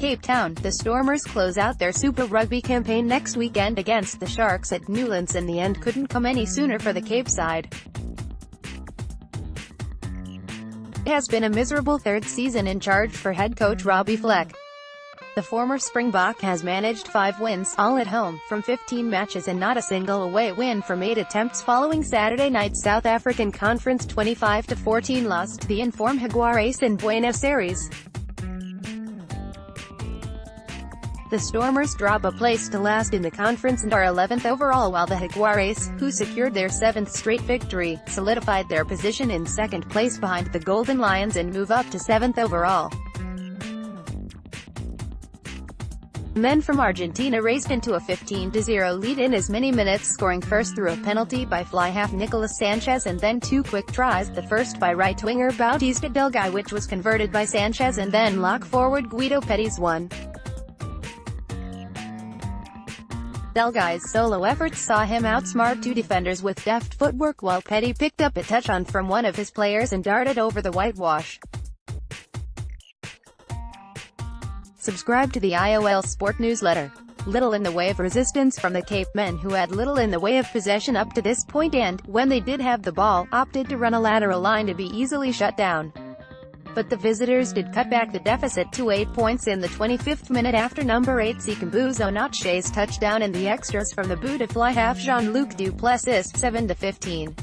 Cape Town, the Stormers close out their Super Rugby campaign next weekend against the Sharks at Newlands, and the end couldn't come any sooner for the Cape side. It has been a miserable third season in charge for head coach Robbie Fleck. The former Springbok has managed 5 wins, all at home, from 15 matches and not a single away win from 8 attempts following Saturday night's South African Conference 25-14 loss to the informed Jaguares in Buenos Aires. The Stormers drop a place to last in the conference and are 11th overall, while the Jaguares, who secured their 7th straight victory, solidified their position in second place behind the Golden Lions and move up to 7th overall. Men from Argentina raced into a 15-0 lead in as many minutes, scoring first through a penalty by fly half Nicolas Sanchez and then 2 quick tries, the first by right winger Bautista Delgado, which was converted by Sanchez, and then lock forward Guido Petty's one. Delgado's solo efforts saw him outsmart 2 defenders with deft footwork, while Petty picked up a touch-on from one of his players and darted over the whitewash. Subscribe to the IOL Sport newsletter. Little in the way of resistance from the Cape men, who had little in the way of possession up to this point and, when they did have the ball, opted to run a lateral line to be easily shut down. But the visitors did cut back the deficit to 8 points in the 25th minute after number 8 Sikambuzo Notche's touchdown in the extras from the boot to fly half Jean-Luc Duplessis, 7-15.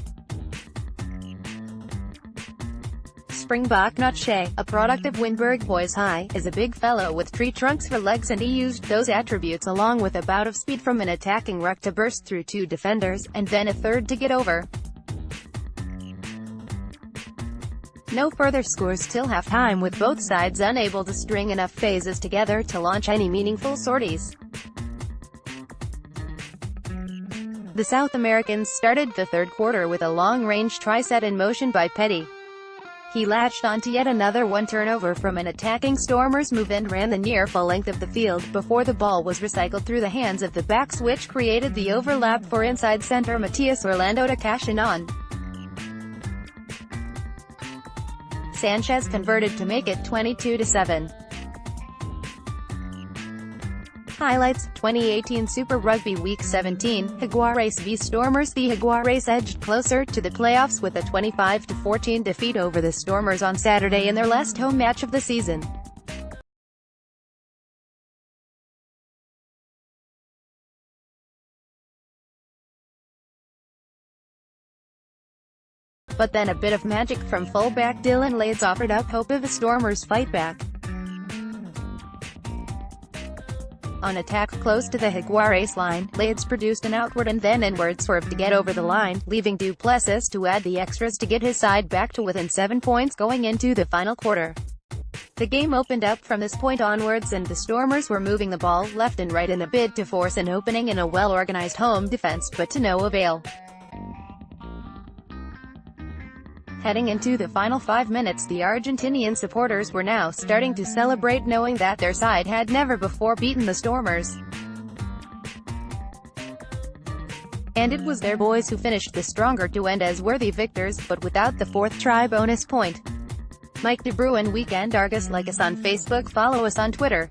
Springbok Notche, a product of Wynberg Boys High, is a big fellow with tree trunks for legs, and he used those attributes along with a bout of speed from an attacking ruck to burst through 2 defenders, and then a third to get over. No further scores till halftime, with both sides unable to string enough phases together to launch any meaningful sorties. The South Americans started the third quarter with a long-range try set in motion by Petty. He latched onto yet another one turnover from an attacking Stormers move and ran the near full length of the field before the ball was recycled through the hands of the backs, which created the overlap for inside center Matias Orlando to cash in on. Sanchez converted to make it 22-7. Highlights: 2018 Super Rugby Week 17, Jaguares v Stormers. The Jaguares edged closer to the playoffs with a 25-14 defeat over the Stormers on Saturday in their last home match of the season. But then a bit of magic from fullback Dylan Lades offered up hope of a Stormers fight back. On attack close to the Jaguares line, Lades produced an outward and then inward swerve to get over the line, leaving Duplessis to add the extras to get his side back to within 7 points going into the final quarter. The game opened up from this point onwards, and the Stormers were moving the ball left and right in a bid to force an opening in a well-organized home defense, but to no avail. Heading into the final 5 minutes, the Argentinian supporters were now starting to celebrate, knowing that their side had never before beaten the Stormers. And it was their boys who finished the stronger to end as worthy victors, but without the 4th try bonus point. Mike De Bruin Weekend Argus. Like us on Facebook, follow us on Twitter.